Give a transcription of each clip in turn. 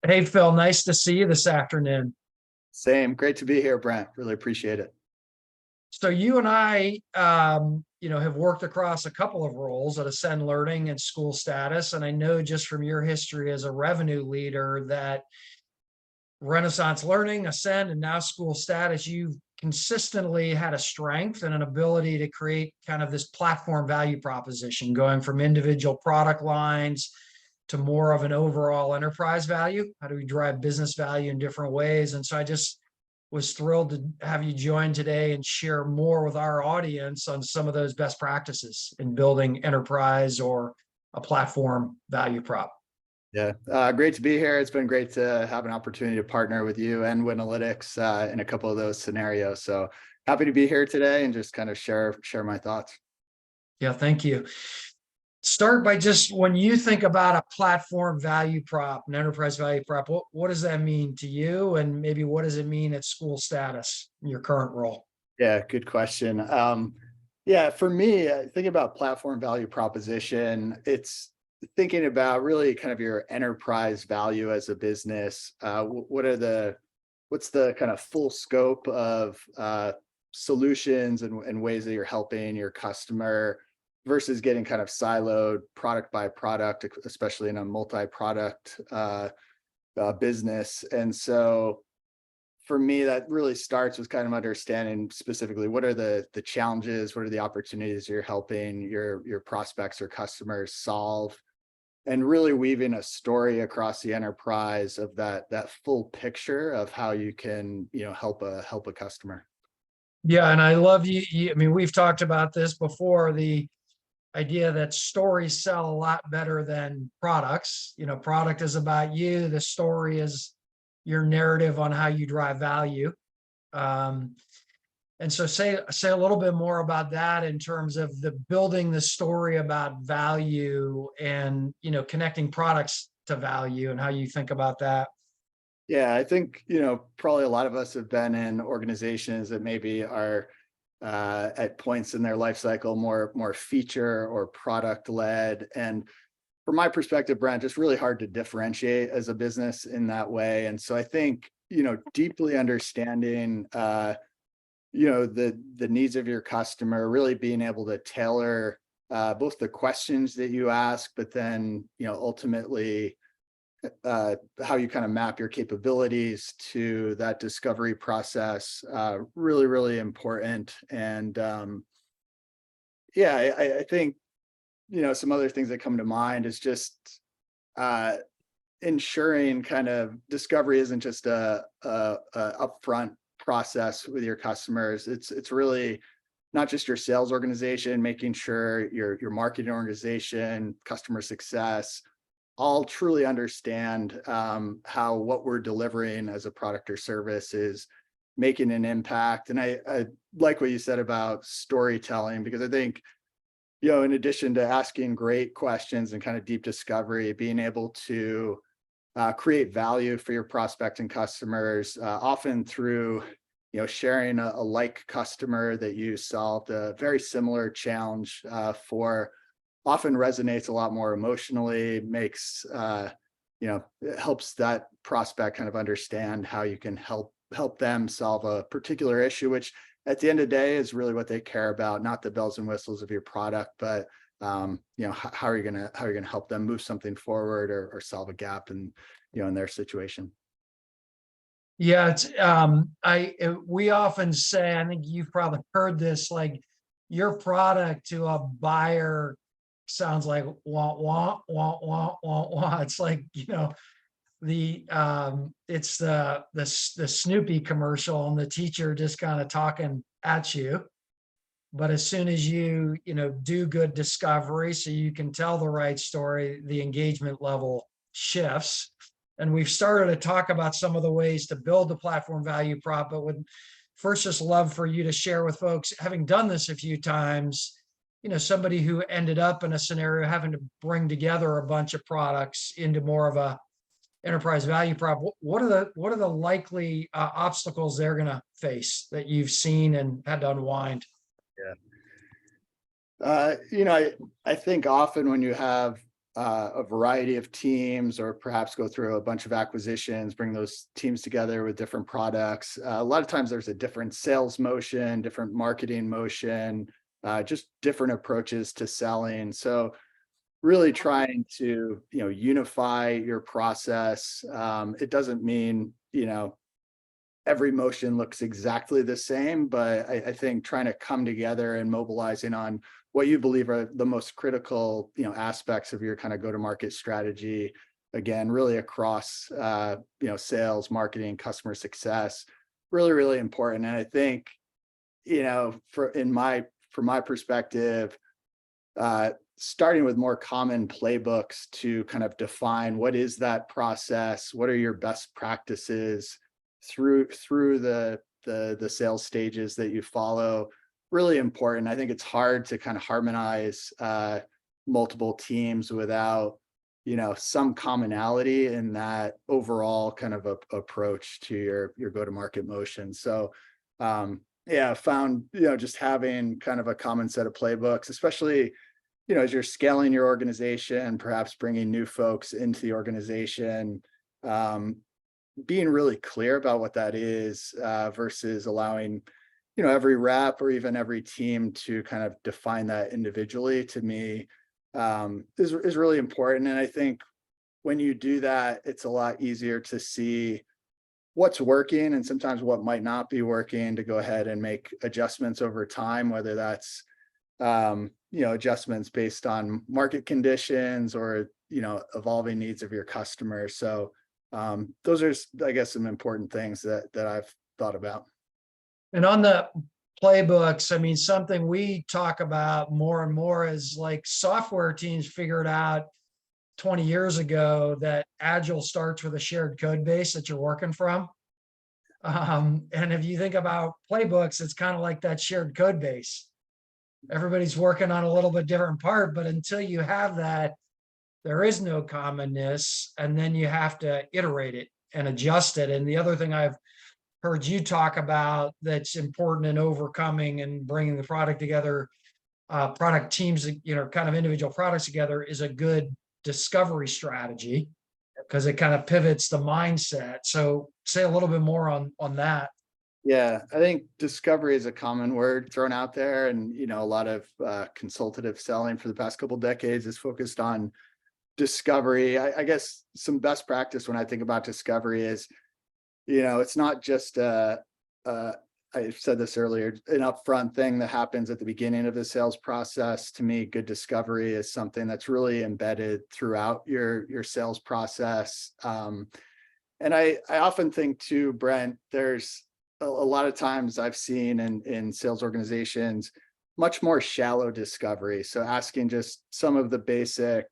Hey, Phil, nice to see you this afternoon. Same. Great to be here, Brent. Really appreciate it. So you and I, have worked across a couple of roles at Ascend Learning and SchoolStatus, and I know just from your history as a revenue leader that Renaissance Learning, Ascend, and now SchoolStatus, you've consistently had a strength and an ability to create kind of this platform value proposition, going from individual product lines to more of an overall enterprise value. How do we drive business value in different ways? And so I just was thrilled to have you join today and share more with our audience on some of those best practices in building enterprise or a platform value prop. Yeah, great to be here. It's been great to have an opportunity to partner with you and Winalytics in a couple of those scenarios. So happy to be here today and just kind of share my thoughts. Yeah, thank you. Start by just when you think about a platform value prop, an enterprise value prop, what does that mean to you? And maybe what does it mean at SchoolStatus in your current role? Yeah, good question. Yeah, for me, thinking about platform value proposition, it's thinking about really kind of your enterprise value as a business. What's the kind of full scope of solutions and ways that you're helping your customer versus getting kind of siloed product by product, especially in a multi-product business. And so for me, that really starts with kind of understanding specifically what are the challenges, what are the opportunities you're helping your prospects or customers solve, and really weaving a story across the enterprise of that full picture of how you can help a customer. Yeah, and I love I mean, we've talked about this before, the idea that stories sell a lot better than products. Product is about you, the story is your narrative on how you drive value. And so say a little bit more about that in terms of the building the story about value and connecting products to value and how you think about that. Yeah, I think, probably a lot of us have been in organizations that maybe are at points in their life cycle more feature or product led. And from my perspective, Brent, it's really hard to differentiate as a business in that way. And so I think, deeply understanding the needs of your customer, really being able to tailor both the questions that you ask, but then ultimately how you kind of map your capabilities to that discovery process, really important. And yeah, I think some other things that come to mind is just ensuring kind of discovery isn't just a upfront process with your customers. It's really not just your sales organization, making sure your marketing organization, customer success, all truly understand how what we're delivering as a product or service is making an impact. And I like what you said about storytelling, because I think, in addition to asking great questions and kind of deep discovery, being able to create value for your prospect and customers, often through sharing a like customer that you solved a very similar challenge for, often resonates a lot more emotionally, makes it helps that prospect kind of understand how you can help them solve a particular issue, which at the end of the day is really what they care about, not the bells and whistles of your product, but how are you gonna help them move something forward or solve a gap in their situation. Yeah, we often say, I think you've probably heard this, like your product to a buyer sounds like wah wah wah wah wah wah. It's like, it's the Snoopy commercial and the teacher just kind of talking at you. But as soon as you do good discovery so you can tell the right story, the engagement level shifts. And we've started to talk about some of the ways to build the platform value prop, but would first just love for you to share with folks, having done this a few times, somebody who ended up in a scenario having to bring together a bunch of products into more of a enterprise value prop. What are the likely obstacles they're going to face that you've seen and had to unwind? Yeah. I think often when you have a variety of teams, or perhaps go through a bunch of acquisitions, bring those teams together with different products. A lot of times there's a different sales motion, different marketing motion, just different approaches to selling. So really trying to, unify your process. It doesn't mean, every motion looks exactly the same, but I think trying to come together and mobilizing on what you believe are the most critical, aspects of your kind of go-to-market strategy, again, really across, sales, marketing, customer success, really, really important. And I think, from my perspective, starting with more common playbooks to kind of define what is that process, what are your best practices through the sales stages that you follow, really important. I think it's hard to kind of harmonize multiple teams without, some commonality in that overall kind of approach to your go-to-market motion. So yeah, found, just having kind of a common set of playbooks, especially, as you're scaling your organization, perhaps bringing new folks into the organization, being really clear about what that is, versus allowing, every rep or even every team to kind of define that individually, to me, is really important. And I think when you do that, it's a lot easier to see what's working and sometimes what might not be working, to go ahead and make adjustments over time, whether that's, adjustments based on market conditions or, evolving needs of your customers. So those are, I guess, some important things that I've thought about. And on the playbooks, I mean, something we talk about more and more is like software teams figured out 20 years ago that Agile starts with a shared code base that you're working from. And if you think about playbooks, it's kind of like that shared code base. Everybody's working on a little bit different part, but until you have that, there is no commonness, and then you have to iterate it and adjust it. And the other thing I've heard you talk about that's important in overcoming and bringing the product together, product teams, kind of individual products together, is a good discovery strategy, because it kind of pivots the mindset. So say a little bit more on that. Yeah, I think discovery is a common word thrown out there, and a lot of consultative selling for the past couple of decades is focused on discovery. I guess some best practice when I think about discovery is, it's not just I said this earlier, an upfront thing that happens at the beginning of the sales process. To me, good discovery is something that's really embedded throughout your sales process. And I often think too, Brent, there's a lot of times I've seen in sales organizations much more shallow discovery. So asking just some of the basic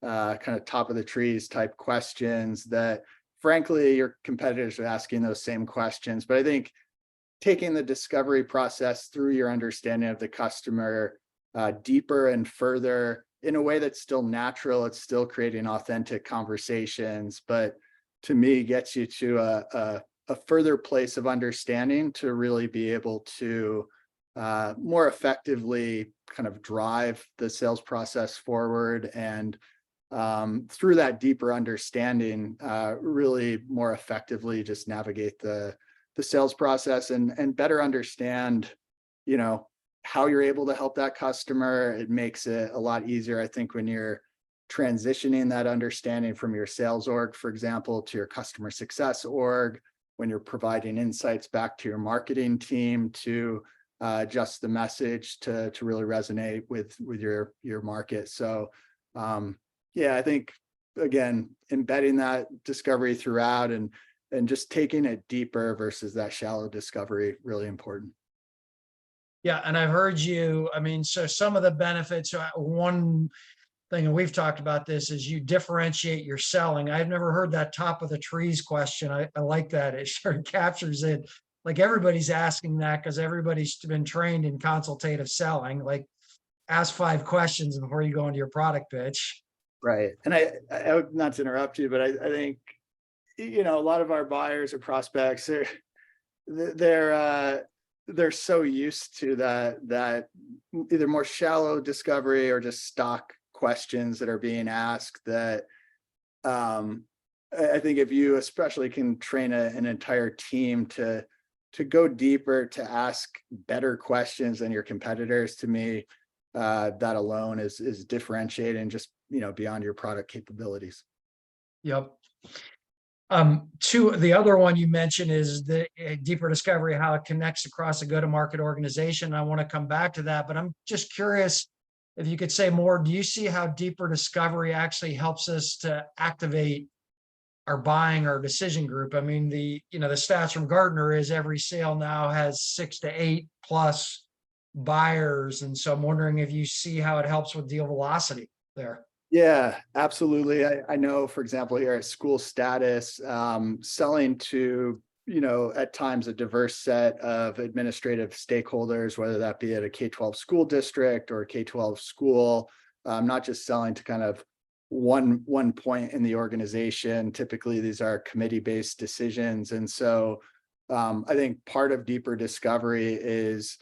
kind of top of the trees type questions that frankly your competitors are asking those same questions. But I think taking the discovery process through your understanding of the customer deeper and further in a way that's still natural, it's still creating authentic conversations, but to me gets you to a further place of understanding to really be able to more effectively kind of drive the sales process forward, and through that deeper understanding, really more effectively just navigate the sales process and better understand, how you're able to help that customer. It makes it a lot easier, I think, when you're transitioning that understanding from your sales org, for example, to your customer success org, when you're providing insights back to your marketing team to adjust the message to really resonate with your market. So yeah, I think again, embedding that discovery throughout and just taking it deeper versus that shallow discovery, really important. Yeah, and I've heard you, I mean, so some of the benefits, one thing, and we've talked about this, is you differentiate your selling. I've never heard that top of the trees question. I like that. It sure captures it. Like everybody's asking that because everybody's been trained in consultative selling. Like ask 5 questions before you go into your product pitch. Right. And I not to interrupt you, but I think, a lot of our buyers or prospects, they're so used to that either more shallow discovery or just stock questions that are being asked that I think if you especially can train an entire team to go deeper, to ask better questions than your competitors, to me, that alone is differentiating just, beyond your product capabilities. Yep. The other one you mentioned is the deeper discovery, how it connects across a go-to-market organization. I want to come back to that, but I'm just curious if you could say more. Do you see how deeper discovery actually helps us to activate our buying, our decision group? I mean, the stats from Gartner is every sale now has 6 to 8 plus buyers. And so I'm wondering if you see how it helps with deal velocity there. Yeah, absolutely. I know, for example, here at SchoolStatus, selling to, at times a diverse set of administrative stakeholders, whether that be at a K-12 school district or a K-12 school, not just selling to kind of one point in the organization. Typically, these are committee-based decisions. And so I think part of deeper discovery is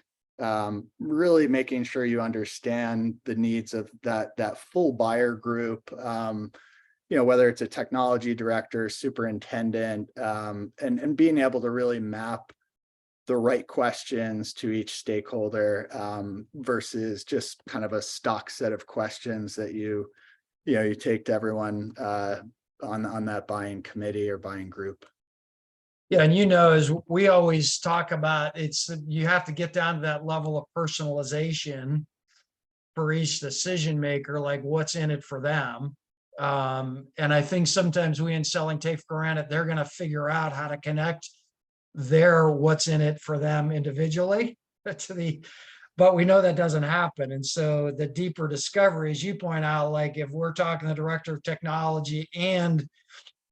really making sure you understand the needs of that full buyer group, whether it's a technology director, superintendent, and being able to really map the right questions to each stakeholder, versus just kind of a stock set of questions that you take to everyone on that buying committee or buying group. Yeah, and as we always talk about, you have to get down to that level of personalization for each decision maker, like what's in it for them. And I think sometimes we in selling take for granted they're going to figure out how to connect their what's in it for them individually but we know that doesn't happen. And so the deeper discovery, as you point out, like if we're talking the director of technology and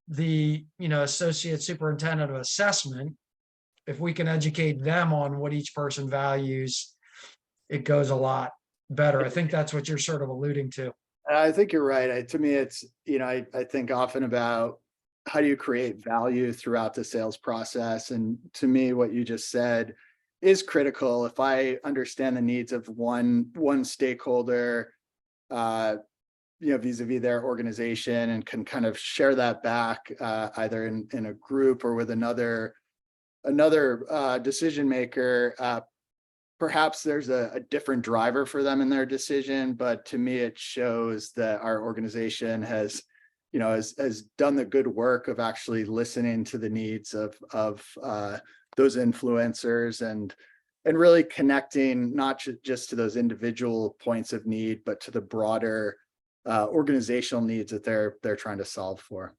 the associate superintendent of assessment, if we can educate them on what each person values, it goes a lot better. I think that's what you're sort of alluding to. I think you're right. To me, it's, I think often about how do you create value throughout the sales process. And to me, what you just said is critical. If I understand the needs of one stakeholder, vis-a-vis their organization, and can kind of share that back, either in a group or with another decision maker, perhaps there's a different driver for them in their decision. But to me, it shows that our organization has done the good work of actually listening to the needs of those influencers, and really connecting not just to those individual points of need, but to the broader organizational needs that they're trying to solve for.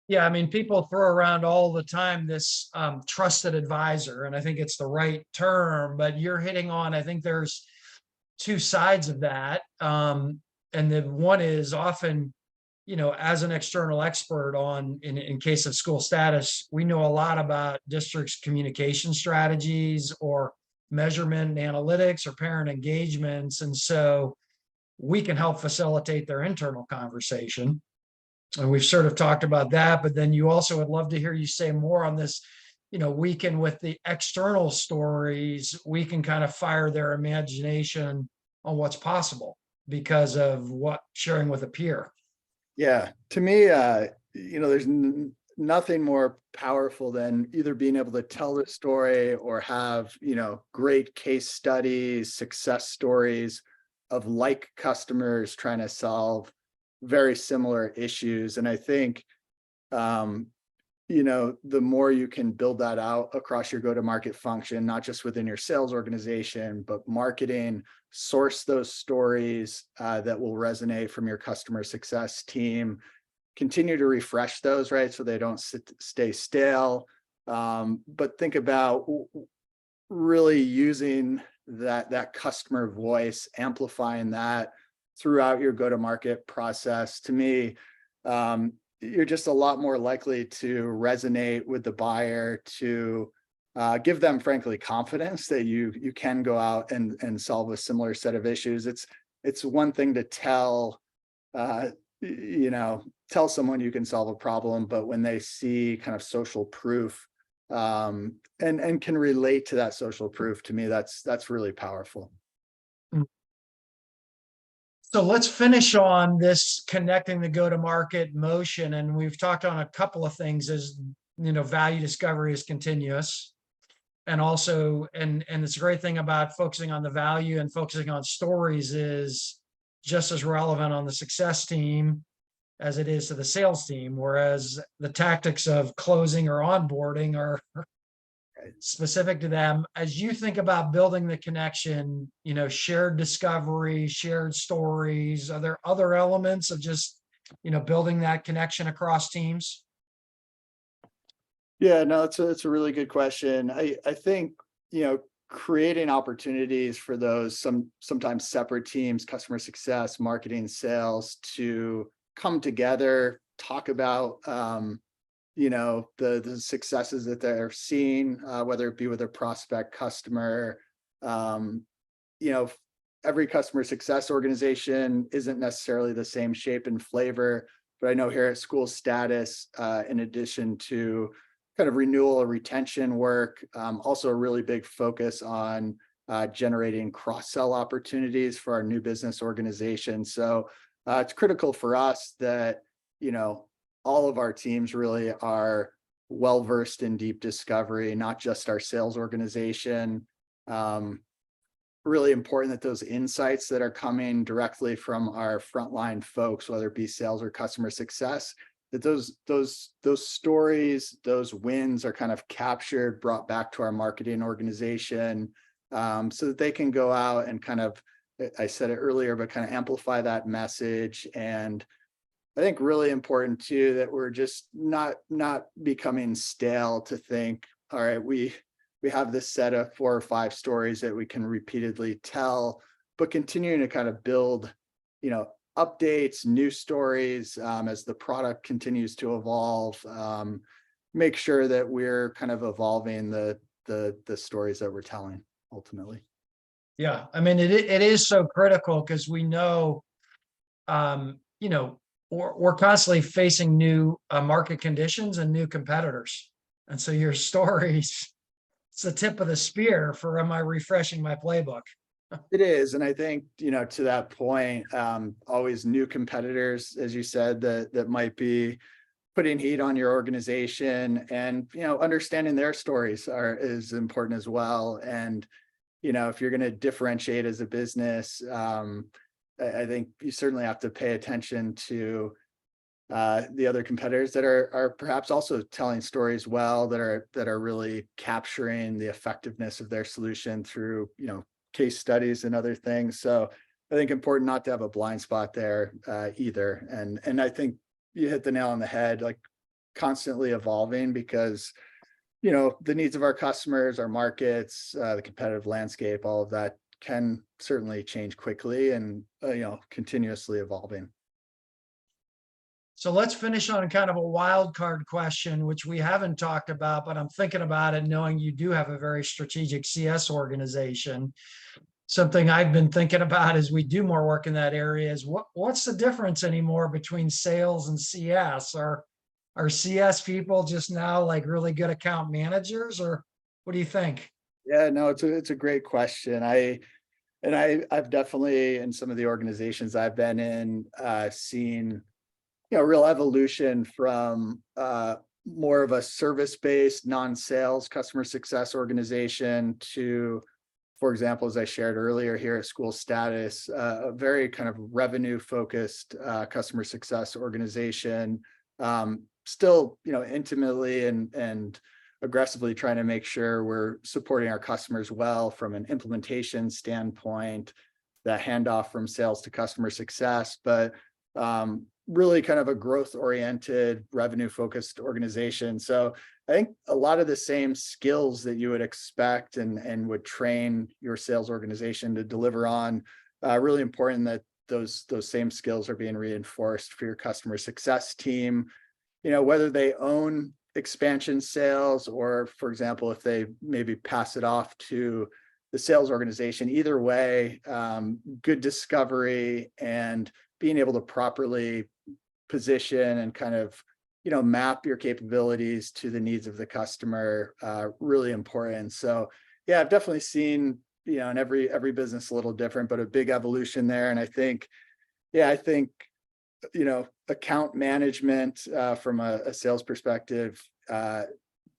Yeah, I mean, people throw around all the time this trusted advisor, and I think it's the right term, but you're hitting on, I think there's two sides of that. And the one is often, as an external expert in case of SchoolStatus, we know a lot about districts' communication strategies or measurement and analytics or parent engagements. And so we can help facilitate their internal conversation. And we've sort of talked about that, but then you also would love to hear you say more on this. We can, with the external stories, we can kind of fire their imagination on what's possible because of what sharing with a peer. Yeah, to me, there's nothing more powerful than either being able to tell the story or have, great case studies, success stories of like customers trying to solve very similar issues. And I think, the more you can build that out across your go-to-market function, not just within your sales organization, but marketing, source those stories that will resonate from your customer success team, continue to refresh those, right? So they don't stay stale. But think about really using that customer voice, amplifying that throughout your go-to-market process. To me, you're just a lot more likely to resonate with the buyer, to give them, frankly, confidence that you can go out and solve a similar set of issues. It's one thing to tell someone you can solve a problem, but when they see kind of social proof, and can relate to that social proof, to me, that's really powerful. So let's finish on this connecting the go-to-market motion. And we've talked on a couple of things as, value discovery is continuous. And also, and it's a great thing about focusing on the value and focusing on stories is just as relevant on the success team as it is to the sales team. Whereas the tactics of closing or onboarding are specific to them. As you think about building the connection, shared discovery, shared stories, are there other elements of just, building that connection across teams? Yeah, no, it's a really good question. I think, creating opportunities for those sometimes separate teams, customer success, marketing, sales, to come together, talk about the successes that they're seeing, whether it be with a prospect customer. You know, every customer success organization isn't necessarily the same shape and flavor, but I know here at SchoolStatus, in addition to kind of renewal or retention work, also a really big focus on generating cross-sell opportunities for our new business organization. So it's critical for us that, all of our teams really are well-versed in deep discovery, not just our sales organization. Really important that those insights that are coming directly from our frontline folks, whether it be sales or customer success, that those stories, those wins are kind of captured, brought back to our marketing organization, so that they can go out and kind of, I said it earlier, but kind of amplify that message. And I think really important too, that we're just not becoming stale to think, all right, we have this set of 4 or 5 stories that we can repeatedly tell, but continuing to kind of build, updates, new stories, as the product continues to evolve, make sure that we're kind of evolving the stories that we're telling ultimately. Yeah, I mean, it is so critical because we know, we're constantly facing new market conditions and new competitors. And so your stories, it's the tip of the spear for, am I refreshing my playbook? It is. And I think, to that point, always new competitors, as you said, that might be putting heat on your organization, and, understanding their stories is important as well. And, if you're going to differentiate as a business, I think you certainly have to pay attention to the other competitors that are perhaps also telling stories well, that are really capturing the effectiveness of their solution through, case studies and other things. So I think important not to have a blind spot there either. And I think you hit the nail on the head, like constantly evolving, because the needs of our customers, our markets, the competitive landscape, all of that can certainly change quickly, and continuously evolving. So let's finish on kind of a wild card question, which we haven't talked about, but I'm thinking about it knowing you do have a very strategic CS organization. Something I've been thinking about as we do more work in that area is what's the difference anymore between sales and CS? Are CS people just now like really good account managers, or what do you think? Yeah, no, it's a great question. I've definitely, in some of the organizations I've been in, seen, real evolution from more of a service-based, non-sales customer success organization to, for example, as I shared earlier here at SchoolStatus, a very kind of revenue-focused customer success organization. Still, intimately and aggressively trying to make sure we're supporting our customers well from an implementation standpoint, the handoff from sales to customer success, but really kind of a growth-oriented, revenue-focused organization. So I think a lot of the same skills that you would expect and would train your sales organization to deliver on, really important that those same skills are being reinforced for your customer success team, whether they own expansion sales, or, for example, if they maybe pass it off to the sales organization. Either way, good discovery and being able to properly position and kind of, map your capabilities to the needs of the customer, really important. So yeah, I've definitely seen, in every business a little different, but a big evolution there. And I think, Yeah, I think, account management from a sales perspective,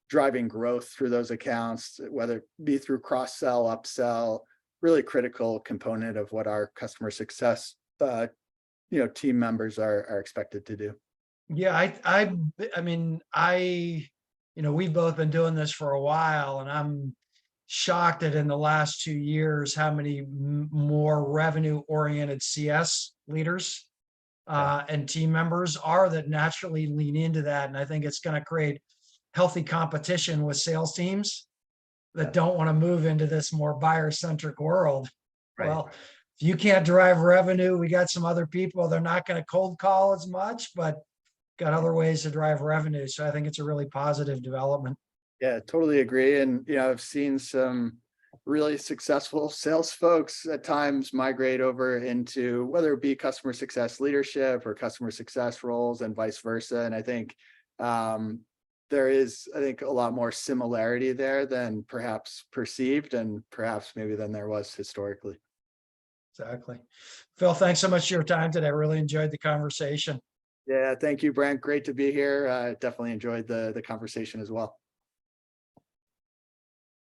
driving growth through those accounts, whether it be through cross-sell, upsell, really critical component of what our customer success, team members are expected to do. Yeah, I mean, we've both been doing this for a while, and I'm shocked that in the last 2 years, how many more revenue-oriented CS leaders Yeah, and team members are that naturally lean into that. And I think it's going to create healthy competition with sales teams that yeah, don't want to move into this more buyer-centric world. right. Well, if you can't drive revenue, we got some other people. They're not going to cold call as much, but got other ways to drive revenue. So I think it's a really positive development. Yeah, totally agree. And, I've seen some really successful sales folks at times migrate over into whether it be customer success leadership or customer success roles and vice versa. And I think there is, a lot more similarity there than perhaps perceived and perhaps maybe than there was historically. Exactly. Phil, thanks so much for your time today. I really enjoyed the conversation. Yeah, thank you, Brent. Great to be here. Definitely enjoyed the conversation as well.